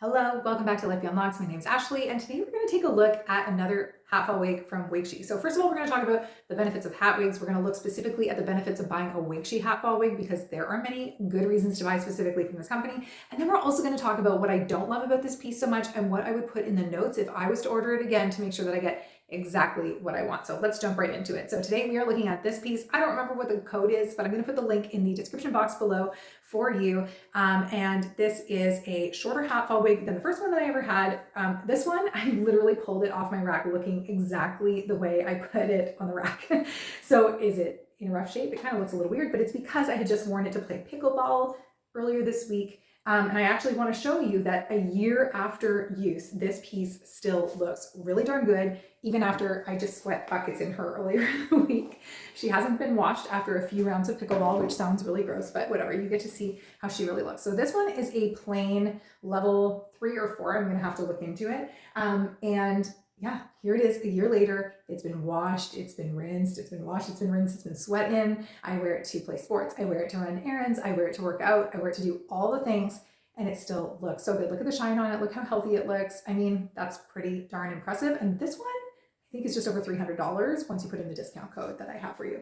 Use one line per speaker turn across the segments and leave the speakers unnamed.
Hello, welcome back to Life Beyond Locks. My name is Ashley, and today we're going to take a look at another hat fall wig from Wigshe. So first of all, we're going to talk about the benefits of hat wigs. We're going to look specifically at the benefits of buying a Wigshe hat fall wig because there are many good reasons to buy specifically from this company. And then we're also going to talk about what I don't love about this piece so much and what I would put in the notes if I was to order it again to make sure that I get exactly what I want. So let's jump right into it. So today we are looking at this piece. I don't remember what the code is, but I'm going to put the link in the description box below for you. And this is a shorter hat fall wig than the first one that I ever had. This one, I literally pulled it off my rack looking exactly the way I put it on the rack. So is it in rough shape? It kind of looks a little weird, but it's because I had just worn it to play pickleball earlier this week. And I actually want to show you that a year after use, this piece still looks really darn good, even after I just sweat buckets in her earlier in the week. She hasn't been washed after a few rounds of pickleball, which sounds really gross, but whatever, you get to see how she really looks. So this one is a plain level 3 or 4. I'm going to have to look into it. And yeah, here it is a year later. It's been washed, it's been rinsed, it's been washed, it's been rinsed, it's been sweat in. I wear it to play sports, I wear it to run errands, I wear it to work out, I wear it to do all the things, and it still looks so good. Look at the shine on it, look how healthy it looks. I mean, that's pretty darn impressive. And this one, I think is just over $300 once you put in the discount code that I have for you.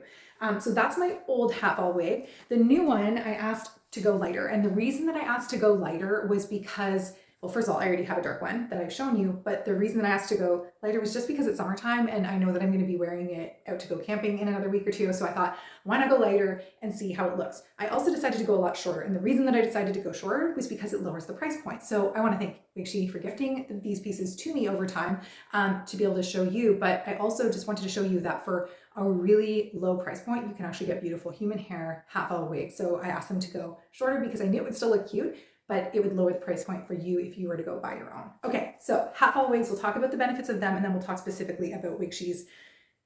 So that's my old hat fall wig. The new one, I asked to go lighter. And the reason that I asked to go lighter was because, well, first of all, I already have a dark one that I've shown you, but the reason that I asked to go lighter was just because it's summertime and I know that I'm going to be wearing it out to go camping in another week or two. So I thought, why not go lighter and see how it looks? I also decided to go a lot shorter. And the reason that I decided to go shorter was because it lowers the price point. So I want to thank Wigshe for gifting these pieces to me over time to be able to show you. But I also just wanted to show you that for a really low price point, you can actually get beautiful human hair hat fall wigs. So I asked them to go shorter because I knew it would still look cute, but it would lower the price point for you if you were to go buy your own. Okay, so hat fall wigs, we'll talk about the benefits of them, and then we'll talk specifically about Wigshe's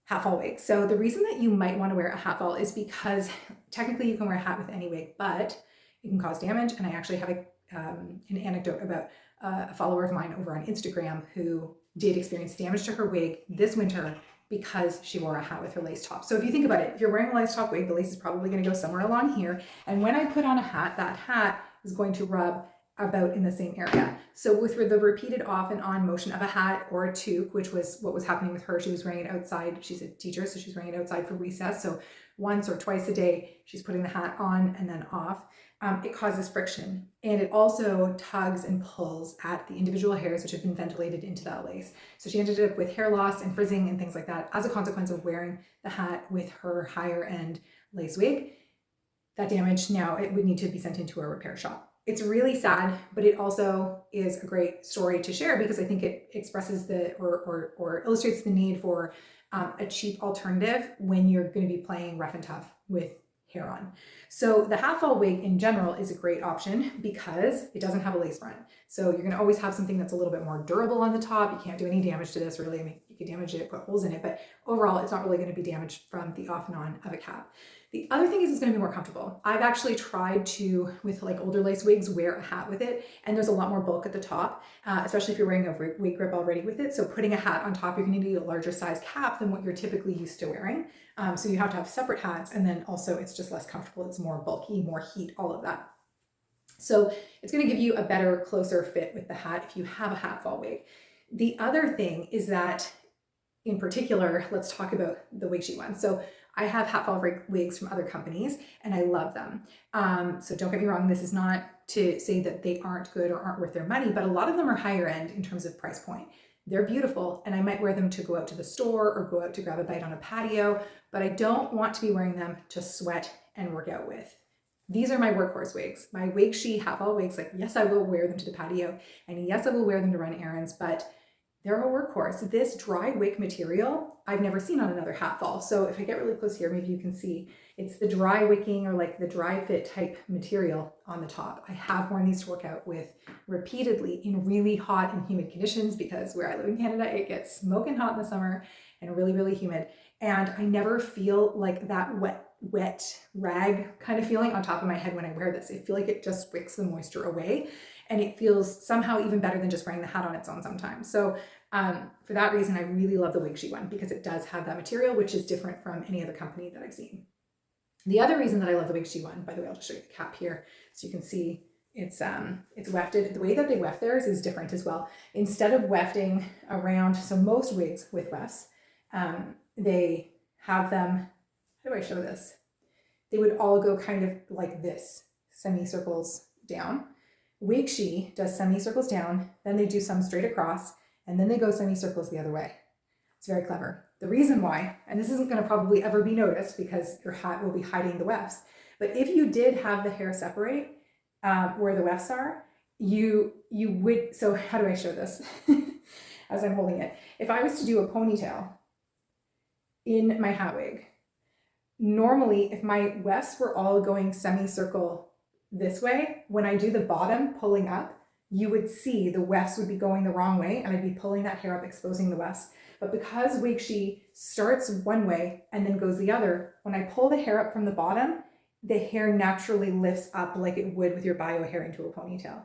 hat fall wigs. So the reason that you might want to wear a hat fall is because technically you can wear a hat with any wig, but it can cause damage. And I actually have an anecdote about a follower of mine over on Instagram who did experience damage to her wig this winter because she wore a hat with her lace top. So if you think about it, if you're wearing a lace top wig, the lace is probably going to go somewhere along here. And when I put on a hat, that hat is going to rub about in the same area. So with the repeated off and on motion of a hat or a toque, which was what was happening with her, she was wearing it outside. She's a teacher, so she's wearing it outside for recess. So once or twice a day, she's putting the hat on and then off. It causes friction, and it also tugs and pulls at the individual hairs which have been ventilated into that lace. So she ended up with hair loss and frizzing and things like that as a consequence of wearing the hat with her higher end lace wig. That damage, now it would need to be sent into a repair shop. It's really sad, but it also is a great story to share because I think it expresses or illustrates the need for a cheap alternative when you're going to be playing rough and tough with hair on. So the hat fall wig in general is a great option because it doesn't have a lace front. So you're going to always have something that's a little bit more durable on the top. You can't do any damage to this really. I mean, you could damage it, put holes in it, but overall it's not really going to be damaged from the off and on of a cap. The other thing is it's going to be more comfortable. I've actually tried to, with like older lace wigs, wear a hat with it, and there's a lot more bulk at the top, especially if you're wearing a wig grip already with it. So putting a hat on top, you're going to need a larger size cap than what you're typically used to wearing. So you have to have separate hats, and then also it's just less comfortable. It's more bulky, more heat, all of that. So it's going to give you a better, closer fit with the hat if you have a hat fall wig. The other thing is that, in particular, let's talk about the Wigshe one. So I have hat fall wigs from other companies and I love them. So don't get me wrong, this is not to say that they aren't good or aren't worth their money, but a lot of them are higher end in terms of price point. They're beautiful and I might wear them to go out to the store or go out to grab a bite on a patio, but I don't want to be wearing them to sweat and work out with. These are my workhorse wigs, my Wigshe hat fall wigs. Like, yes, I will wear them to the patio and yes, I will wear them to run errands, but they're a workhorse. This dry wick material I've never seen on another hat fall. So if I get really close here, maybe you can see it's the dry wicking or like the dry fit type material on the top. I have worn these to work out with repeatedly in really hot and humid conditions because where I live in Canada, it gets smoking hot in the summer and really, really humid. And I never feel like that wet rag kind of feeling on top of my head when I wear this. I feel like it just wicks the moisture away. And it feels somehow even better than just wearing the hat on its own sometimes. So for that reason, I really love the Wigshe one because it does have that material, which is different from any other company that I've seen. The other reason that I love the Wigshe one, by the way, I'll just show you the cap here so you can see it's wefted. The way that they weft theirs is different as well. Instead of wefting around, so most wigs with wefts, they have them, how do I show this? They would all go kind of like this, semicircles down. Wigshe does semicircles down, then they do some straight across, and then they go semicircles the other way. It's very clever. The reason why, and this isn't going to probably ever be noticed because your hat will be hiding the wefts, but if you did have the hair separate where the wefts are, you would, so how do I show this as I'm holding it? If I was to do a ponytail in my hat wig, normally if my wefts were all going semicircle this way, when I do the bottom pulling up, you would see the wefts would be going the wrong way and I'd be pulling that hair up, exposing the wefts. But because Wigshe starts one way and then goes the other, when I pull the hair up from the bottom, the hair naturally lifts up like it would with your bio hair into a ponytail.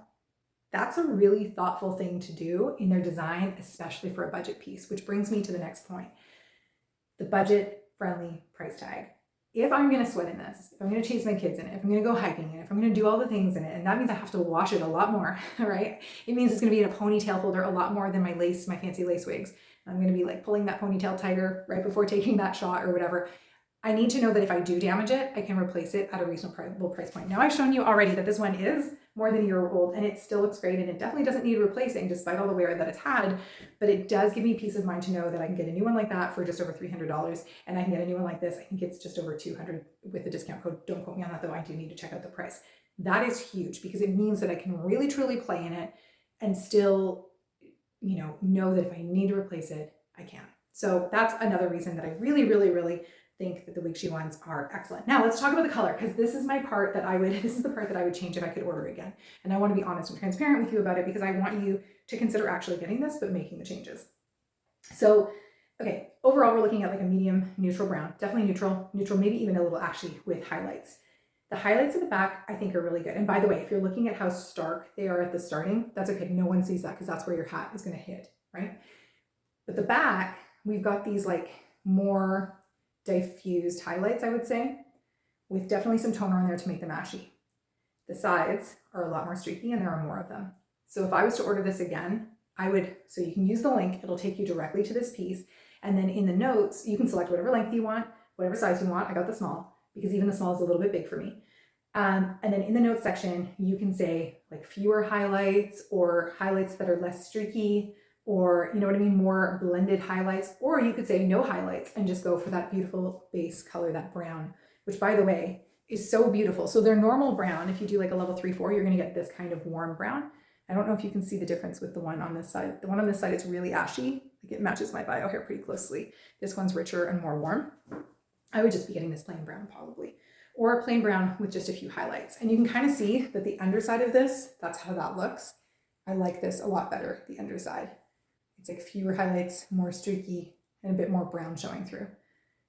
That's a really thoughtful thing to do in their design, especially for a budget piece, which brings me to the next point. The budget-friendly price tag. If I'm going to sweat in this, if I'm going to chase my kids in it, if I'm going to go hiking in it, if I'm going to do all the things in it, and that means I have to wash it a lot more, right? It means it's going to be in a ponytail holder a lot more than my lace, my fancy lace wigs. I'm going to be like pulling that ponytail tighter right before taking that shot or whatever. I need to know that if I do damage it, I can replace it at a reasonable price point. Now I've shown you already that this one is more than a year old and it still looks great and it definitely doesn't need replacing despite all the wear that it's had, but it does give me peace of mind to know that I can get a new one like that for just over $300 and I can get a new one like this. I think it's just over $200 with the discount code. Don't quote me on that though. I do need to check out the price. That is huge because it means that I can really truly play in it and still, know that if I need to replace it, I can. So that's another reason that I really, really, really think that the Wigshe ones are excellent. Now let's talk about the color because this is my part that this is the part that I would change if I could order again. And I want to be honest and transparent with you about it because I want you to consider actually getting this, but making the changes. So, okay, overall we're looking at like a medium neutral brown, definitely neutral, maybe even a little ashy with highlights. The highlights at the back I think are really good. And by the way, if you're looking at how stark they are at the starting, that's okay. No one sees that because that's where your hat is going to hit, right? But the back, we've got these like more diffused highlights, I would say, with definitely some toner in there to make them ashy. The sides are a lot more streaky and there are more of them. So if I was to order this again, so you can use the link, it'll take you directly to this piece. And then in the notes, you can select whatever length you want, whatever size you want. I got the small because even the small is a little bit big for me. And then in the notes section, you can say like fewer highlights or highlights that are less streaky, or you know what I mean, more blended highlights, or you could say no highlights and just go for that beautiful base color, that brown, which by the way is so beautiful. So their normal brown, if you do like a level 3-4, you're gonna get this kind of warm brown. I don't know if you can see the difference with the one on this side. The one on this side is really ashy, like it matches my bio hair pretty closely. This one's richer and more warm. I would just be getting this plain brown probably, or a plain brown with just a few highlights. And you can kind of see that the underside of this, that's how that looks. I like this a lot better, the underside. It's like fewer highlights, more streaky, and a bit more brown showing through,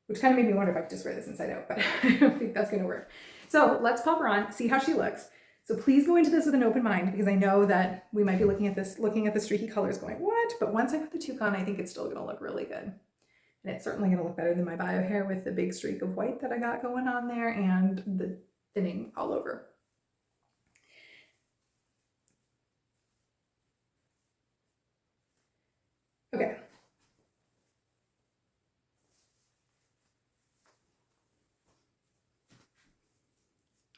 which kind of made me wonder if I could just wear this inside out, but I don't think that's going to work. So let's pop her on, see how she looks. So please go into this with an open mind because I know that we might be looking at the streaky colors going, what? But once I put the toque on, I think it's still going to look really good. And it's certainly going to look better than my bio hair with the big streak of white that I got going on there and the thinning all over. Okay.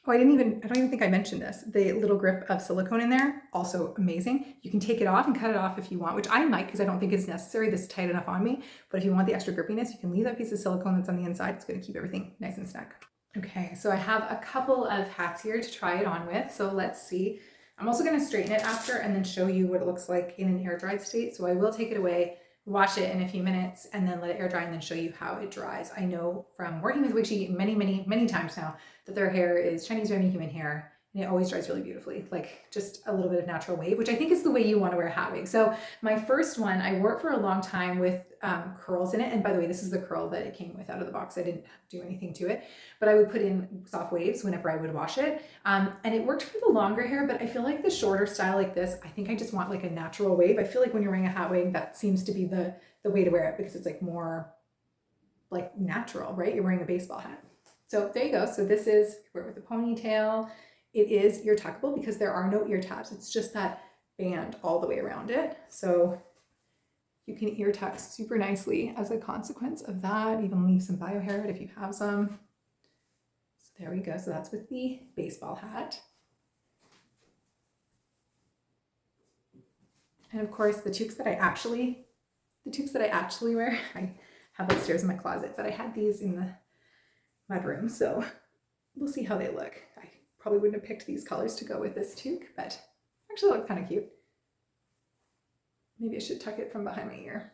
Oh, I don't even think I mentioned this. The little grip of silicone in there, also amazing. You can take it off and cut it off if you want, which I might because I don't think it's necessary. This is tight enough on me. But if you want the extra grippiness, you can leave that piece of silicone that's on the inside. It's going to keep everything nice and snug. Okay, so I have a couple of hats here to try it on with. So let's see. I'm also going to straighten it after and then show you what it looks like in an air dried state. So I will take it away, wash it in a few minutes, and then let it air dry and then show you how it dries. I know from working with Wigshe many times now that their hair is Chinese Remy human hair and it always dries really beautifully, like just a little bit of natural wave, which I think is the way you want to wear a hat wig. So my first one, I wore it for a long time with curls in it. And by the way, this is the curl that it came with out of the box. I didn't do anything to it, but I would put in soft waves whenever I would wash it. And it worked for the longer hair, but I feel like the shorter style like this, I think I just want like a natural wave. I feel like when you're wearing a hat wig, that seems to be the way to wear it because it's like more like natural, right? You're wearing a baseball hat. So there you go. So this is, wear it with a ponytail. it is ear tuckable because there are no ear tabs. It's just that band all the way around it. So you can ear tuck super nicely as a consequence of that. Even leave some bio hair if you have some. So there we go. So that's with the baseball hat. And of course, the toques that I actually wear, I have upstairs in my closet, but I had these in the mudroom, so we'll see how they look. I probably wouldn't have picked these colors to go with this toque, but actually look kind of cute. Maybe I should tuck it from behind my ear.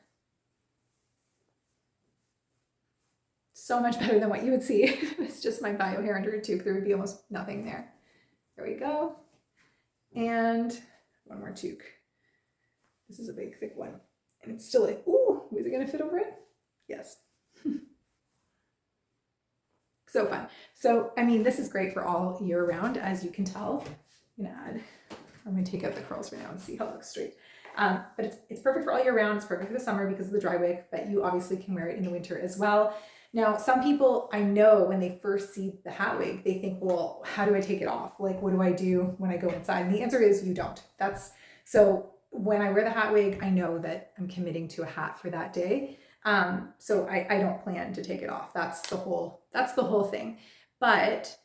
So much better than what you would see if it's just my bio hair under a toque. There would be almost nothing there. There we go. And one more toque. This is a big, thick one. And it's still like, ooh, is it gonna fit over it? Yes. So fun. So, I mean, this is great for all year round, as you can tell. I'm gonna take out the curls right now and see how it looks straight. But it's perfect for all year round. It's perfect for the summer because of the dry wig, but you obviously can wear it in the winter as well. Now, some people I know when they first see the hat wig, they think, well, how do I take it off? Like, what do I do when I go inside? And the answer is you don't. So when I wear the hat wig, I know that I'm committing to a hat for that day. So I don't plan to take it off. That's the whole thing. But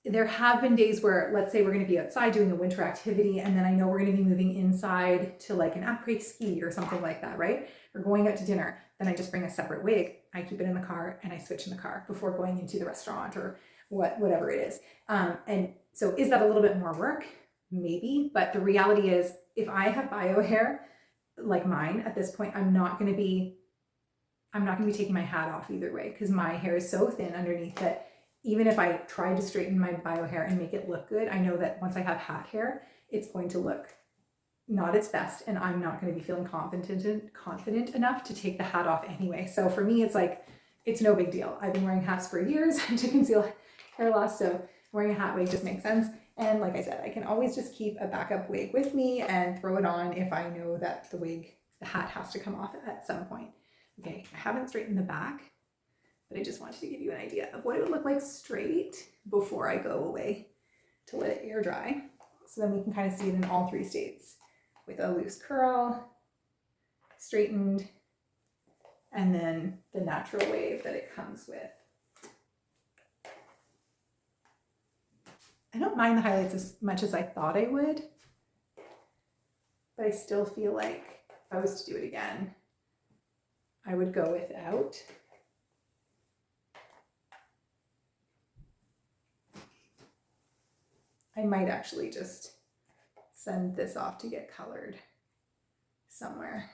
there have been days where, let's say we're going to be outside doing a winter activity, and then I know we're going to be moving inside to like an après-ski or something like that, right? Or going out to dinner. Then I just bring a separate wig. I keep it in the car and I switch in the car before going into the restaurant or whatever it is. And so is that a little bit more work? Maybe, but the reality is if I have bio hair like mine at this point, I'm not going to be taking my hat off either way because my hair is so thin underneath that even if I try to straighten my bio hair and make it look good, I know that once I have hat hair, it's going to look not its best and I'm not going to be feeling confident enough to take the hat off anyway. So for me, it's like, it's no big deal. I've been wearing hats for years to conceal hair loss, so wearing a hat wig just makes sense. And like I said, I can always just keep a backup wig with me and throw it on if I know that the hat has to come off at some point. Okay, I haven't straightened the back, but I just wanted to give you an idea of what it would look like straight before I go away to let it air dry. So then we can kind of see it in all three states with a loose curl, straightened, and then the natural wave that it comes with. I don't mind the highlights as much as I thought I would, but I still feel like if I was to do it again, I would go without. I might actually just send this off to get colored somewhere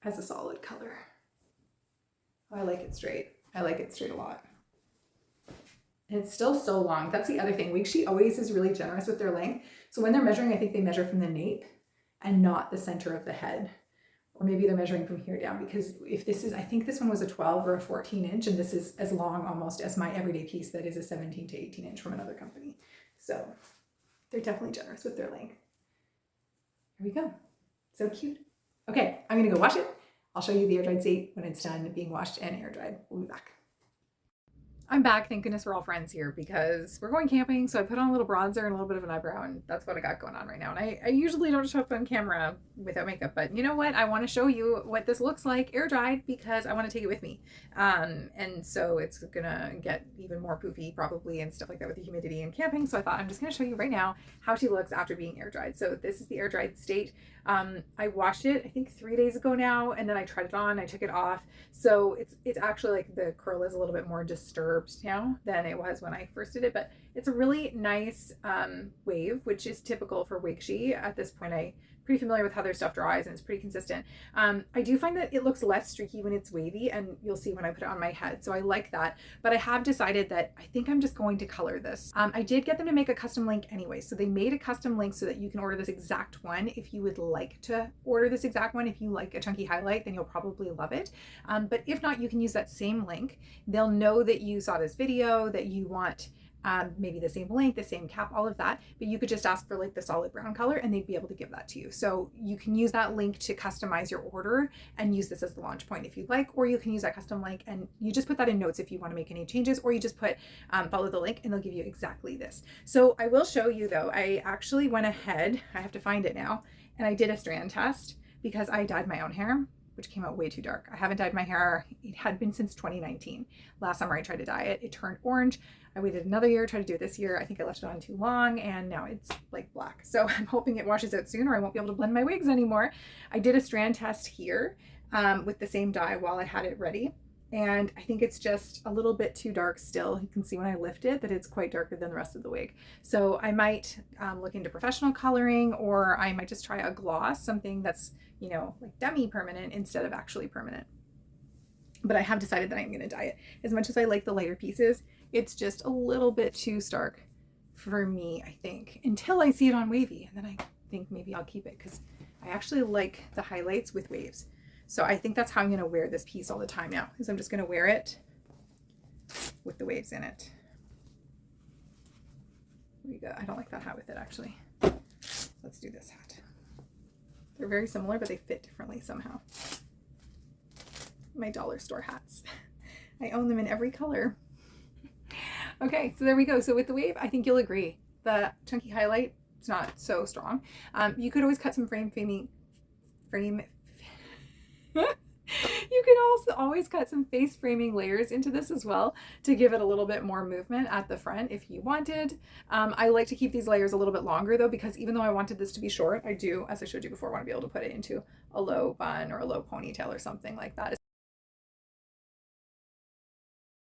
as a solid color. Oh, I like it straight. I like it straight a lot. And it's still so long. That's the other thing. Wigshe always is really generous with their length. So when they're measuring, I think they measure from the nape and not the center of the head. Or maybe they're measuring from here down, because if this is, I think this one was a 12 or a 14 inch, and this is as long almost as my everyday piece that is a 17 to 18 inch from another company. So they're definitely generous with their length. Here we go. So cute. Okay, I'm gonna go wash it. I'll show you the air dried state when it's done being washed and air dried. We'll be back. I'm back. Thank goodness we're all friends here because we're going camping. So I put on a little bronzer and a little bit of an eyebrow, and that's what I got going on right now. And I usually don't show up on camera without makeup, but you know what? I want to show you what this looks like air dried because I want to take it with me. And so it's gonna get even more poofy probably and stuff like that with the humidity and camping. So I thought I'm just gonna show you right now how she looks after being air dried. So this is the air dried state. I washed it, I think 3 days ago now, and then I tried it on, I took it off. So it's actually like the curl is a little bit more disturbed now than it was when I first did it, but it's a really nice wave, which is typical for Wigshe. At this point, I'm pretty familiar with how their stuff dries and it's pretty consistent. I do find that it looks less streaky when it's wavy, and you'll see when I put it on my head. So I like that, but I have decided that I think I'm just going to color this. I did get them to make a custom link anyway. So they made a custom link so that you can order this exact one if you would like to order this exact one. If you like a chunky highlight, then you'll probably love it. But if not, you can use that same link. They'll know that you saw this video, that you want maybe the same length, the same cap, all of that. But you could just ask for like the solid brown color and they'd be able to give that to you. So you can use that link to customize your order and use this as the launch point if you'd like, or you can use that custom link and you just put that in notes if you want to make any changes, or you just put follow the link and they'll give you exactly this. So I will show you though, I actually went ahead, I have to find it now, and I did a strand test because I dyed my own hair, which came out way too dark. I haven't dyed my hair. It had been since 2019. Last summer I tried to dye it. It turned orange. I waited another year, tried to do it this year. I think I left it on too long and now it's like black. So I'm hoping it washes out soon or I won't be able to blend my wigs anymore. I did a strand test here with the same dye while I had it ready. And I think it's just a little bit too dark still. You can see when I lift it that it's quite darker than the rest of the wig. So I might look into professional coloring, or I might just try a gloss, something that's, you know, like demi-permanent instead of actually permanent. But I have decided that I'm going to dye it. As much as I like the lighter pieces, it's just a little bit too stark for me, I think, until I see it on wavy. And then I think maybe I'll keep it because I actually like the highlights with waves. So I think that's how I'm going to wear this piece all the time now, is I'm just going to wear it with the waves in it. There you go. I don't like that hat with it, actually. Let's do this hat. They're very similar, but they fit differently somehow. My dollar store hats. I own them in every color. Okay, so there we go. So with the wave, I think you'll agree. The chunky highlight, it's not so strong. You could always cut some you could also always cut some face framing layers into this as well to give it a little bit more movement at the front if you wanted. I like to keep these layers a little bit longer though, because even though I wanted this to be short, I do, as I showed you before, want to be able to put it into a low bun or a low ponytail or something like that.